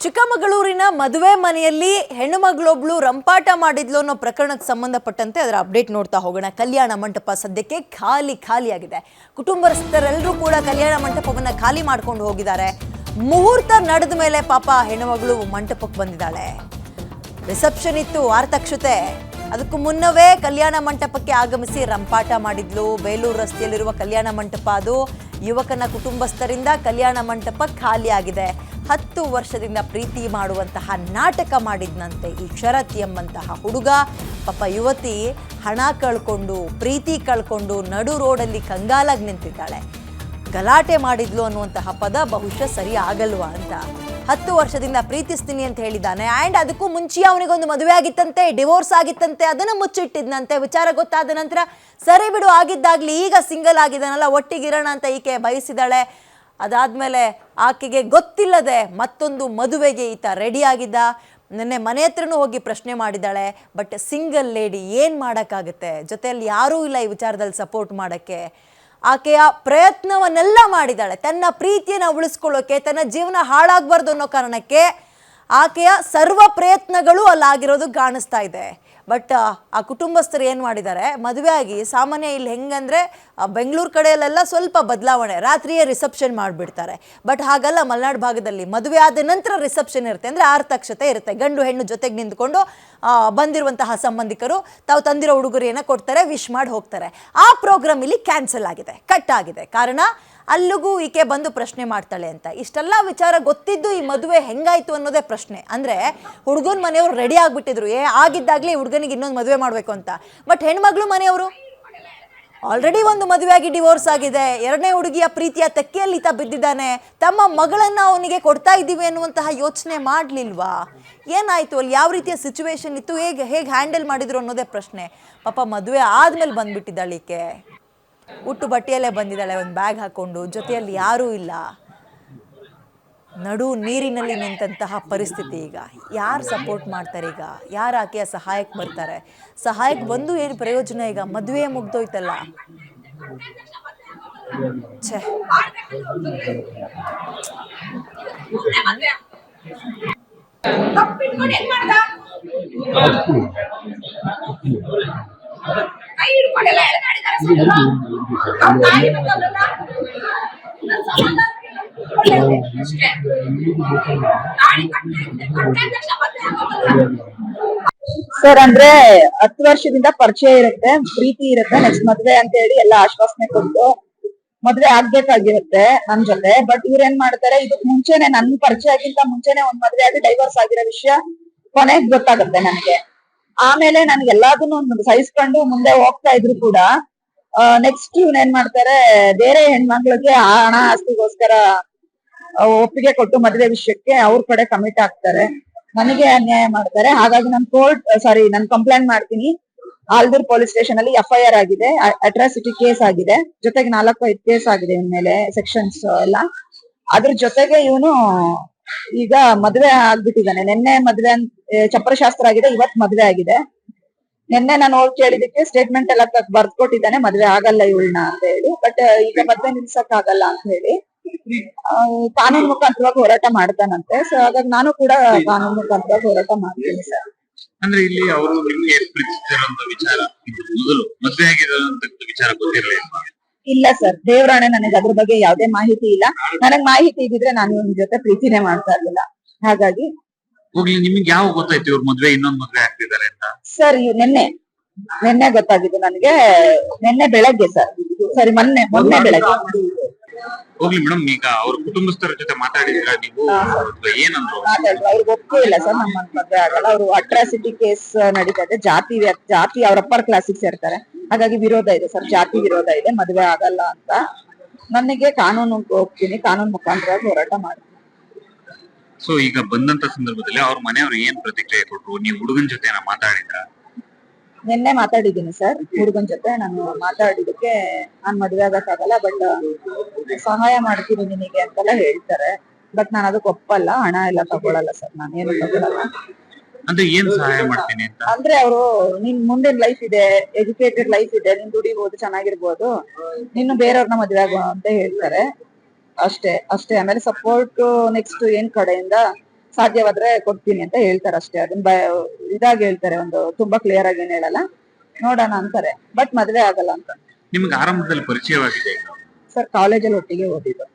ಚಿಕ್ಕಮಗಳೂರಿನ ಮದುವೆ ಮನೆಯಲ್ಲಿ ಹೆಣ್ಣುಮಗಳೊಬ್ಳು ರಂಪಾಟ ಮಾಡಿದ್ಲು ಅನ್ನೋ ಪ್ರಕರಣಕ್ಕೆ ಸಂಬಂಧಪಟ್ಟಂತೆ ಅದರ ಅಪ್ಡೇಟ್ ನೋಡ್ತಾ ಹೋಗೋಣ. ಕಲ್ಯಾಣ ಮಂಟಪ ಸದ್ಯಕ್ಕೆ ಖಾಲಿಯಾಗಿದೆ. ಕುಟುಂಬಸ್ಥರೆಲ್ಲರೂ ಕೂಡ ಕಲ್ಯಾಣ ಮಂಟಪವನ್ನ ಖಾಲಿ ಮಾಡ್ಕೊಂಡು ಹೋಗಿದ್ದಾರೆ. ಮುಹೂರ್ತ ನಡೆದ ಮೇಲೆ ಪಾಪ ಹೆಣ್ಣುಮಗಳು ಮಂಟಪಕ್ಕೆ ಬಂದಿದ್ದಾಳೆ. ರಿಸೆಪ್ಷನ್ ಇತ್ತು, ಆರ್ತಕ್ಷತೆ. ಅದಕ್ಕೂ ಮುನ್ನವೇ ಕಲ್ಯಾಣ ಮಂಟಪಕ್ಕೆ ಆಗಮಿಸಿ ರಂಪಾಟ ಮಾಡಿದ್ಲು. ಬೇಲೂರು ರಸ್ತೆಯಲ್ಲಿರುವ ಕಲ್ಯಾಣ ಮಂಟಪ ಅದು. ಯುವಕನ ಕುಟುಂಬಸ್ಥರಿಂದ ಕಲ್ಯಾಣ ಮಂಟಪ ಖಾಲಿಯಾಗಿದೆ. 10 ವರ್ಷದಿಂದ ಪ್ರೀತಿ ಮಾಡುವಂತಹ ನಾಟಕ ಮಾಡಿದ್ನಂತೆ ಈ ಶರತ್ ಎಂಬಂತಹ ಹುಡುಗ. ಪಾಪ ಯುವತಿ ಹಣ ಕಳ್ಕೊಂಡು ಪ್ರೀತಿ ಕಳ್ಕೊಂಡು ನಡು ರೋಡಲ್ಲಿ ಕಂಗಾಲಾಗಿ ನಿಂತಿದ್ದಾಳೆ. ಗಲಾಟೆ ಮಾಡಿದ್ಲು ಅನ್ನುವಂತಹ ಪದ ಬಹುಶಃ ಸರಿ ಆಗಲ್ವಾ ಅಂತ. 10 ವರ್ಷದಿಂದ ಪ್ರೀತಿಸ್ತೀನಿ ಅಂತ ಹೇಳಿದ್ದಾನೆ. ಆ್ಯಂಡ್ ಅದಕ್ಕೂ ಮುಂಚೆ ಅವನಿಗೊಂದು ಮದುವೆ ಆಗಿತ್ತಂತೆ, ಡಿವೋರ್ಸ್ ಆಗಿತ್ತಂತೆ, ಅದನ್ನು ಮುಚ್ಚಿಟ್ಟಿದ್ನಂತೆ. ವಿಚಾರ ಗೊತ್ತಾದ ನಂತರ ಸರಿ ಬಿಡು ಆಗಿದ್ದಾಗ್ಲಿ, ಈಗ ಸಿಂಗಲ್ ಆಗಿದ್ದಾನಲ್ಲ ಒಟ್ಟಿಗಿರೋಣ ಅಂತ ಈಕೆ ಬಯಸಿದಾಳೆ. ಅದಾದಮೇಲೆ ಆಕೆಗೆ ಗೊತ್ತಿಲ್ಲದೆ ಮತ್ತೊಂದು ಮದುವೆಗೆ ಈತ ರೆಡಿ ಆಗಿದ್ದ. ನೆನ್ನೆ ಮನೆ ಹತ್ರನೂ ಹೋಗಿ ಪ್ರಶ್ನೆ ಮಾಡಿದ್ದಾಳೆ. ಬಟ್ ಸಿಂಗಲ್ ಲೇಡಿ ಏನು ಮಾಡೋಕ್ಕಾಗುತ್ತೆ, ಜೊತೆಯಲ್ಲಿ ಯಾರೂ ಇಲ್ಲ ಈ ವಿಚಾರದಲ್ಲಿ ಸಪೋರ್ಟ್ ಮಾಡೋಕ್ಕೆ. ಆಕೆಯ ಪ್ರಯತ್ನವನ್ನೆಲ್ಲ ಮಾಡಿದ್ದಾಳೆ ತನ್ನ ಪ್ರೀತಿಯನ್ನು ಉಳಿಸ್ಕೊಳ್ಳೋಕೆ, ತನ್ನ ಜೀವನ ಹಾಳಾಗಬಾರ್ದು ಅನ್ನೋ ಕಾರಣಕ್ಕೆ ಆಕೆಯ ಸರ್ವ ಪ್ರಯತ್ನಗಳು ಅಲ್ಲಾಗಿರೋದು ಕಾಣಿಸ್ತಾ ಇದೆ. ಬಟ್ ಆ ಕುಟುಂಬಸ್ಥರು ಏನು ಮಾಡಿದ್ದಾರೆ, ಮದುವೆ ಆಗಿ ಸಾಮಾನ್ಯ ಇಲ್ಲಿ ಹೆಂಗಂದರೆ ಬೆಂಗಳೂರು ಕಡೆಯಲ್ಲೆಲ್ಲ ಸ್ವಲ್ಪ ಬದಲಾವಣೆ, ರಾತ್ರಿಯೇ ರಿಸೆಪ್ಷನ್ ಮಾಡಿಬಿಡ್ತಾರೆ. ಬಟ್ ಹಾಗಲ್ಲ, ಮಲೆನಾಡು ಭಾಗದಲ್ಲಿ ಮದುವೆ ಆದ ನಂತರ ರಿಸೆಪ್ಷನ್ ಇರುತ್ತೆ. ಅಂದರೆ ಆರ್ತಕ್ಷತೆ ಇರುತ್ತೆ. ಗಂಡು ಹೆಣ್ಣು ಜೊತೆಗೆ ನಿಂತ್ಕೊಂಡು ಬಂದಿರುವಂತಹ ಸಂಬಂಧಿಕರು ತಾವು ತಂದಿರೋ ಉಡುಗೊರೆಯನ್ನು ಕೊಡ್ತಾರೆ, ವಿಶ್ ಮಾಡಿ ಹೋಗ್ತಾರೆ. ಆ ಪ್ರೋಗ್ರಾಮ್ ಇಲ್ಲಿ ಕ್ಯಾನ್ಸಲ್ ಆಗಿದೆ, ಕಟ್ ಆಗಿದೆ. ಕಾರಣ ಅಲ್ಲಿಗೂ ಈಕೆ ಬಂದು ಪ್ರಶ್ನೆ ಮಾಡ್ತಾಳೆ ಅಂತ. ಇಷ್ಟೆಲ್ಲ ವಿಚಾರ ಗೊತ್ತಿದ್ದು ಈ ಮದುವೆ ಹೆಂಗಾಯ್ತು ಅನ್ನೋದೇ ಪ್ರಶ್ನೆ. ಅಂದರೆ ಹುಡುಗನ ಮನೆಯವರು ರೆಡಿ ಆಗಿಬಿಟ್ಟಿದ್ರು, ಆಗಿದ್ದಾಗಲೇ ಹುಡುಗನಿಗೆ ಇನ್ನೊಂದು ಮದುವೆ ಮಾಡಬೇಕು ಅಂತ. ಬಟ್ ಹೆಣ್ಮಗಳು ಮನೆಯವರು ಆಲ್ರೆಡಿ ಒಂದು ಮದುವೆ ಆಗಿ ಡಿವೋರ್ಸ್ ಆಗಿದೆ. ಎರಡನೇ ಹುಡುಗಿಯ ಪ್ರೀತಿಯ ತೆಕ್ಕೆಯಲ್ಲಿ ಈತ ಬಿದ್ದಿದ್ದಾನೆ. ತಮ್ಮ ಮಗಳನ್ನು ಅವನಿಗೆ ಕೊಡ್ತಾ ಇದ್ದೀವಿ ಅನ್ನುವಂತಹ ಯೋಚನೆ ಮಾಡಲಿಲ್ವಾ? ಏನಾಯಿತು ಅಲ್ಲಿ, ಯಾವ ರೀತಿಯ ಸಿಚುವೇಶನ್ ಇತ್ತು, ಹೇಗೆ ಹ್ಯಾಂಡಲ್ ಮಾಡಿದ್ರು ಅನ್ನೋದೇ ಪ್ರಶ್ನೆ. ಪಾಪ ಮದುವೆ ಆದಮೇಲೆ ಬಂದುಬಿಟ್ಟಿದ್ದಾಳೆ ಈಕೆ. ಉಟ್ಟು ಬಟ್ಟೆಯಲ್ಲೇ ಬಂದಿದ್ದಾಳೆ, ಒಂದು ಬ್ಯಾಗ್ ಹಾಕ್ಕೊಂಡು. ಜೊತೆಯಲ್ಲಿ ಯಾರೂ ಇಲ್ಲ, ನಡು ನೀರಿನಲ್ಲಿ ನಿಂತಹ ಪರಿಸ್ಥಿತಿ. ಈಗ ಯಾರು ಸಪೋರ್ಟ್ ಮಾಡ್ತಾರೆ, ಈಗ ಯಾರು ಆಕೆಯ ಸಹಾಯಕ್ಕೆ ಬರ್ತಾರೆ? ಸಹಾಯಕ್ಕೆ ಬಂದು ಏನು ಪ್ರಯೋಜನ? ಈಗ ಮದುವೆ ಮುಗ್ದೋಯ್ತಲ್ಲ. ಛೇ, ಸರ್ ಅಂದ್ರೆ 10 ವರ್ಷದಿಂದ ಪರಿಚಯ ಇರುತ್ತೆ, ಪ್ರೀತಿ ಇರುತ್ತೆ, ನೆಕ್ಸ್ಟ್ ಮದ್ವೆ ಅಂತ ಹೇಳಿ ಎಲ್ಲ ಆಶ್ವಾಸನೆ ಕೊಟ್ಟು ಮದ್ವೆ ಆಗ್ಬೇಕಾಗಿರುತ್ತೆ ನನ್ ಜೊತೆ. ಬಟ್ ಇವ್ರ ಏನ್ ಮಾಡ್ತಾರೆ, ಇದಕ್ ಮುಂಚೆನೆ ನನ್ ಪರಿಚಯ ಆಗಿಂತ ಮುಂಚೆನೆ ಒಂದ್ ಮದ್ವೆ ಆಗಿ ಡೈವರ್ಸ್ ಆಗಿರೋ ವಿಷಯ ಕೊನೆಗ್ ಗೊತ್ತಾಗುತ್ತೆ ನನಗೆ. ಆಮೇಲೆ ನನ್ಗೆ ಎಲ್ಲದನ್ನು ಸಹಿಸ್ಕೊಂಡು ಮುಂದೆ ಹೋಗ್ತಾ ಇದ್ರು ಕೂಡ ನೆಕ್ಸ್ಟ್ ಏನ್ ಮಾಡ್ತಾರೆ, ಬೇರೆ ಹೆಣ್ಮಕ್ಳಿಗೆ ಹಣ ಆಸ್ತಿಗೋಸ್ಕರ ಒಪ್ಪಿಗೆ ಕೊಟ್ಟು ಮದುವೆ ವಿಷಯಕ್ಕೆ ಅವ್ರ ಕಡೆ ಕಮಿಟ್ ಆಗ್ತಾರೆ, ನನಗೆ ಅನ್ಯಾಯ ಮಾಡ್ತಾರೆ. ಹಾಗಾಗಿ ನಾನು ಕಂಪ್ಲೇಂಟ್ ಮಾಡ್ತೀನಿ. ಆಲ್ದೂರ್ ಪೊಲೀಸ್ ಸ್ಟೇಷನ್ ಅಲ್ಲಿ FIR ಆಗಿದೆ, ಅಟ್ರಾಸಿಟಿ ಕೇಸ್ ಆಗಿದೆ, ಜೊತೆಗೆ 4-5 ಕೇಸ್ ಆಗಿದೆ ಇವನ್ ಮೇಲೆ, ಸೆಕ್ಷನ್ಸ್ ಎಲ್ಲ. ಅದ್ರ ಜೊತೆಗೆ ಇವನು ಈಗ ಮದ್ವೆ ಆಗ್ಬಿಟ್ಟಿದ್ದಾನೆ. ನಿನ್ನೆ ಮದ್ವೆ ಚಪ್ರಶಾಸ್ತ್ರ ಆಗಿದೆ, ಇವತ್ ಮದ್ವೆ ಆಗಿದೆ. ನಿನ್ನೆ ನಾನು ಹೋಗಿ ಕೇಳಿದಕ್ಕೆ ಸ್ಟೇಟ್ಮೆಂಟ್ ಎಲ್ಲ ಬರ್ದ್ಕೊಟ್ಟಿದ್ದಾನೆ, ಮದ್ವೆ ಆಗಲ್ಲ ಇವಳನ್ನ ಅಂತ ಹೇಳಿ. ಬಟ್ ಈಗ ಮದ್ವೆ ನಿಲ್ಸಕ್ ಆಗಲ್ಲ ಅಂತ ಹೇಳಿ ಕಾನೂನು ಮುಖಾಂತರವಾಗಿ ಹೋರಾಟ ಮಾಡ್ತಾನಂತೆ. ಸೊ ಹಾಗಾಗಿ ನಾನು ಕೂಡ ಕಾನೂನು ಮುಖಾಂತರವಾಗಿ ಹೋರಾಟ ಮಾಡ್ತೀನಿ ಸರ್. ಅಂದ್ರೆ ಇಲ್ಲಿ ಅವರು ನಿಮ್ಗೆ ಪ್ರೀತಿಸಿರುವಂತ ವಿಚಾರ ಮೊದಲು ಮದ್ವೆ ಆಗಿರೋಂತ ವಿಚಾರ ಗೊತ್ತಿರಲಿಲ್ಲ? ಇಲ್ಲ ಸರ್, ದೇವರಾಣೆ ನನಗೆ ಅದ್ರ ಬಗ್ಗೆ ಯಾವುದೇ ಮಾಹಿತಿ ಇಲ್ಲ. ನನಗ್ ಮಾಹಿತಿ ಇದ್ದಿದ್ರೆ ನಾನು ಇವ್ನ ಜೊತೆ ಪ್ರೀತಿನೇ ಮಾಡ್ತಾ ಇರ್ಲಿಲ್ಲ. ಹಾಗಾಗಿ ಹೋಗ್ಲಿ, ನಿಮ್ಗೆ ಯಾವ ಗೊತ್ತಾಯ್ತು ಇವ್ರ ಮದ್ವೆ ಇನ್ನೊಂದ್ ಮದ್ವೆ ಆಗ್ತಿದ್ದಾರೆ ಅಂತ? ಸರ್ ನಿನ್ನೆ ಗೊತ್ತಾಗಿದ್ದು ನನಗೆ, ನಿನ್ನೆ ಬೆಳಗ್ಗೆ ಸರ್. ಸರಿ, ಮೊನ್ನೆ ಬೆಳಗ್ಗೆ. ಹೋಗ್ಲಿ ಮೇಡಮ್, ಈಗ ಅವ್ರ ಕುಟುಂಬಸ್ಥರ ಜೊತೆ ಮಾತಾಡಿದ್ರ ನೀವು? ಏನಂದ್ರು? ಅವ್ರಿಗೆ ಒಪ್ಪು ಇಲ್ಲ ಸರ್, ನಮ್ಮ ಮದ್ವೆ ಆಗಲ್ಲ. ಅವರು ಅಟ್ರಾಸಿಟಿ ಕೇಸ್ ನಡೀತಾ ಇದೆ, ಜಾತಿ ಅವ್ರ ಅಪ್ಪರ್ ಕ್ಲಾಸಿಗೆ ಸೇರ್ತಾರೆ. ಹಾಗಾಗಿ ವಿರೋಧ ಇದೆ ಸರ್, ಜಾತಿ ವಿರೋಧ ಇದೆ, ಮದ್ವೆ ಆಗಲ್ಲ ಅಂತ. ನನಗೆ ಕಾನೂನು ಹೋಗ್ತೀನಿ, ಕಾನೂನು ಮುಖಾಂತರವಾಗಿ ಹೋರಾಟ ಮಾಡ್ತೀನಿ. ಸೊ ಈಗ ಬಂದಂತ ಸಂದರ್ಭದಲ್ಲಿ ಅವ್ರ ಮನೆಯವ್ರು ಏನ್ ಪ್ರತಿಕ್ರಿಯೆ ಕೊಟ್ರು? ನೀವು ಹುಡುಗನ್ ಜೊತೆ ಮಾತಾಡಿದ್ರ? ನಿನ್ನೆ ಮಾತಾಡಿದ್ದೀನಿ ಸರ್, ಹುಡುಗನ್ ಜೊತೆ. ನಾನು ಮಾತಾಡಿದಕ್ಕೆ ನಾನ್ ಮದ್ವೆ ಆಗಕ್ಕಾಗಲ್ಲ, ಬಟ್ ಸಹಾಯ ಮಾಡ್ತೀನಿ ನಿನಗೆ ಅಂತೆಲ್ಲ ಹೇಳ್ತಾರೆ. ಬಟ್ ನಾನು ಅದಕ್ಕೆ ಒಪ್ಪಲ್ಲ, ಹಣ ಎಲ್ಲ ತಗೊಳಲ್ಲ ಸರ್, ನಾನೇನು ತಗೊಳಲ್ಲ. ಅಂದ್ರೆ ಏನ್ ಸಹಾಯ ಮಾಡ್ತೀನಿ ಅಂತ? ಅಂದ್ರೆ ಅವರು ನಿನ್ ಮುಂದಿನ ಲೈಫ್ ಇದೆ, ಎಜುಕೇಟೆಡ್ ಲೈಫ್ ಇದೆ, ನಿನ್ ದುಡಿಬಹುದು, ಚೆನ್ನಾಗಿರ್ಬೋದು, ನಿನ್ನ ಬೇರೆಯವ್ರನ್ನ ಮದ್ವೆ ಆಗೋ ಅಂತ ಹೇಳ್ತಾರೆ. ಅಷ್ಟೇ. ಆಮೇಲೆ ಸಪೋರ್ಟ್ ನೆಕ್ಸ್ಟ್ ಏನ್ ಕಡೆಯಿಂದ ಸಾಧ್ಯವಾದ್ರೆ ಕೊಡ್ತೀನಿ ಅಂತ ಹೇಳ್ತಾರೆ ಅಷ್ಟೇ. ಅದನ್ನ ಇದಾಗಿ ಹೇಳ್ತಾರೆ, ಒಂದು ತುಂಬಾ ಕ್ಲಿಯರ್ ಆಗಿ ಏನ್ ಹೇಳಲ್ಲ, ನೋಡೋಣ ಅಂತಾರೆ. ಬಟ್ ಮದ್ವೆ ಆಗಲ್ಲ ಅಂತ. ನಿಮ್ಗೆ ಆರಂಭದಲ್ಲಿ ಪರಿಚಯವಾಗಿದೆ? ಸರ್ ಕಾಲೇಜಲ್ಲಿ ಒಟ್ಟಿಗೆ ಓದಿದ್ದು.